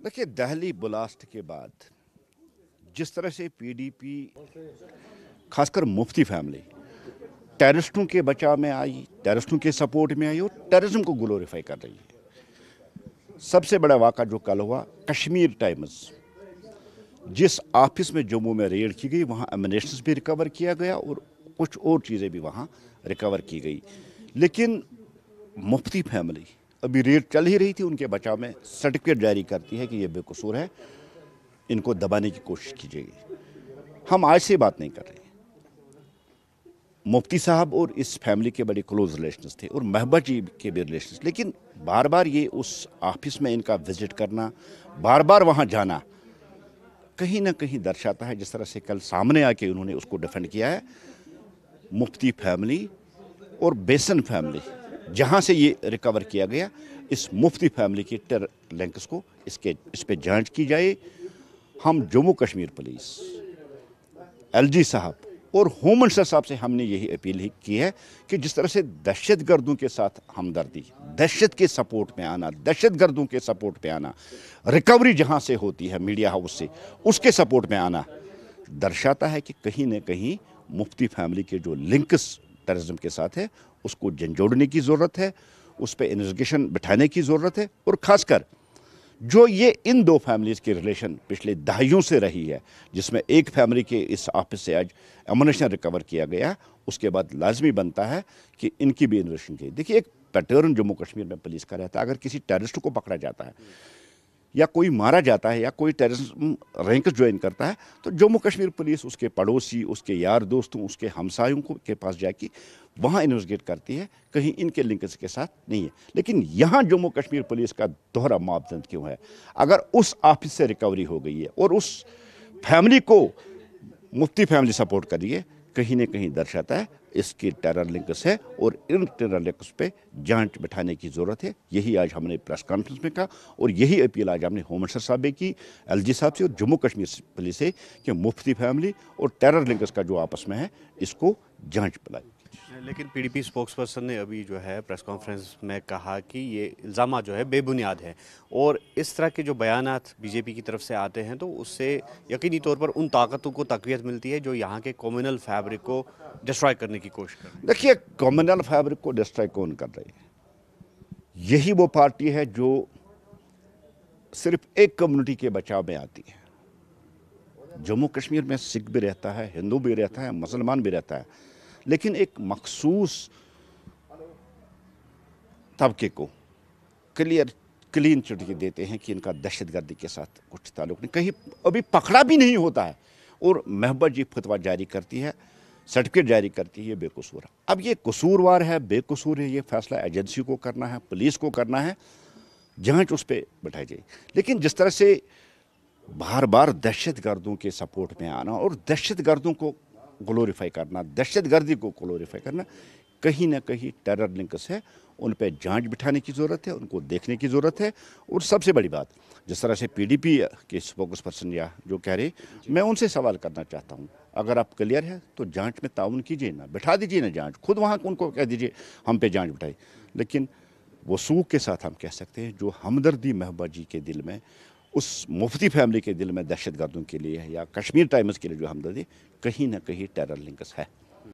देखिए, दहली ब्लास्ट के बाद जिस तरह से पीडीपी खासकर मुफ्ती फैमिली टेररिस्टों के बचाव में आई, टेररिस्टों के सपोर्ट में आई और टेररिज्म को ग्लोरीफाई कर रही है। सबसे बड़ा वाक़ा जो कल हुआ, कश्मीर टाइम्स जिस ऑफिस में जम्मू में रेड की गई, वहाँ एमिनेशंस भी रिकवर किया गया और कुछ और चीज़ें भी वहाँ रिकवर की गई। लेकिन मुफ्ती फैमिली अभी रेड चल ही रही थी, उनके बचाव में सर्टिफिकेट जारी करती है कि ये बेकसूर है, इनको दबाने की कोशिश की जाएगी। हम आज से बात नहीं कर रहे। मुफ्ती साहब और इस फैमिली के बड़े क्लोज रिलेशंस थे और महबूबा जी के भी रिलेशंस, लेकिन बार बार ये उस ऑफिस में इनका विजिट करना, बार बार वहाँ जाना कहीं ना कहीं दर्शाता है, जिस तरह से कल सामने आके उन्होंने उसको डिफेंड किया है। मुफ्ती फैमिली और बेसन फैमिली जहाँ से ये रिकवर किया गया, इस मुफ्ती फैमिली की टेरर लिंक्स को इस पे जांच की जाए। हम जम्मू कश्मीर पुलिस, एलजी साहब और होम मिनिस्टर साहब से हमने यही अपील की है कि जिस तरह से दहशत गर्दों के साथ हमदर्दी, दहशत के सपोर्ट में आना, दहशत गर्दों के सपोर्ट में आना, रिकवरी जहाँ से होती है मीडिया हाउस से, उसके सपोर्ट में आना दर्शाता है कि कहीं न कहीं मुफ्ती फैमिली के जो लिंक्स टेररिज्म के साथ है, उसको झंझोड़ने की ज़रूरत है, उस पर इन्वेस्टिगेशन बिठाने की ज़रूरत है। और ख़ासकर जो ये इन दो फैमिलीज़ की रिलेशन पिछले दहाइयों से रही है, जिसमें एक फैमिली के इस ऑफिस से आज एमुनेशन रिकवर किया गया, उसके बाद लाजमी बनता है कि इनकी भी इन्वेस्टिगेशन की। देखिए, एक पैटर्न जम्मू कश्मीर में पुलिस का रहता है, अगर किसी टेररिस्ट को पकड़ा जाता है या कोई मारा जाता है या कोई टेररिज्म रैंक ज्वाइन करता है, तो जम्मू कश्मीर पुलिस उसके पड़ोसी, उसके यार दोस्तों, उसके हमसायों के पास जाके वहाँ इन्वेस्टिगेट करती है, कहीं इनके लिंक्स के साथ नहीं है। लेकिन यहाँ जम्मू कश्मीर पुलिस का दोहरा मापदंड क्यों है? अगर उस ऑफिस से रिकवरी हो गई है और उस फैमिली को मुफ्ती फैमिली सपोर्ट कर रही है, कहीं न कहीं दर्शाता है इसकी टेरर लिंक्स है और इन टेरर लिंक्स पे जांच बिठाने की ज़रूरत है। यही आज हमने प्रेस कॉन्फ्रेंस में कहा और यही अपील आज हमने होम मिनिस्टर साहब की, एलजी साहब से और जम्मू कश्मीर पुलिस से कि मुफ्ती फैमिली और टेरर लिंक्स का जो आपस में है, इसको जांच बुलाई। लेकिन पीडीपी स्पोक्स पर्सन ने अभी जो है प्रेस कॉन्फ्रेंस में कहा कि ये इल्ज़ाम जो है बेबुनियाद है और इस तरह के जो बयानात बीजेपी की तरफ से आते हैं तो उससे यकीनी तौर पर उन ताकतों को तक़वियत मिलती है जो यहाँ के कम्युनल फैब्रिक को डिस्ट्रॉय करने की कोशिश कर रही है। देखिए, कम्युनल फैब्रिक को डिस्ट्रॉय कौन कर रही है? यही वो पार्टी है जो सिर्फ एक कम्युनिटी के बचाव में आती है। जम्मू कश्मीर में सिख भी रहता है, हिंदू भी रहता है, मुसलमान भी रहता है, लेकिन एक मखसूस तबके को क्लीन चिट देते हैं कि इनका दहशतगर्दी के साथ कुछ ताल्लुक नहीं, कहीं अभी पकड़ा भी नहीं होता है और महबूबा जी फतवा जारी करती है, सर्टिफिकेट जारी करती है, ये बेकसूर है। अब ये कसूरवार है, बेकसूर है, ये फैसला एजेंसी को करना है, पुलिस को करना है, जांच उस पर बैठाई जाए। लेकिन जिस तरह से बार बार दहशतगर्दों के सपोर्ट में आना और दहशतगर्दों को ग्लोरीफाई करना, दहशतगर्दी को ग्लोरीफाई करना, कहीं ना कहीं टेरर लिंक्स है, उन पे जांच बिठाने की ज़रूरत है, उनको देखने की ज़रूरत है। और सबसे बड़ी बात, जिस तरह से पीडीपी के स्पोक्स पर्सन या जो कह रहे, मैं उनसे सवाल करना चाहता हूँ, अगर आप क्लियर है तो जांच में ताउन कीजिए ना, बिठा दीजिए ना जांच, खुद वहाँ उनको कह दीजिए हम पे जांच बिठाई। लेकिन वसूख के साथ हम कह सकते हैं जो हमदर्दी महबूबा जी के दिल में, उस मुफ्ती फैमिली के दिल में दहशतगर्दों के लिए या कश्मीर टाइम्स के लिए जो हमदर्दी, कहीं ना कहीं टेरर लिंक्स है।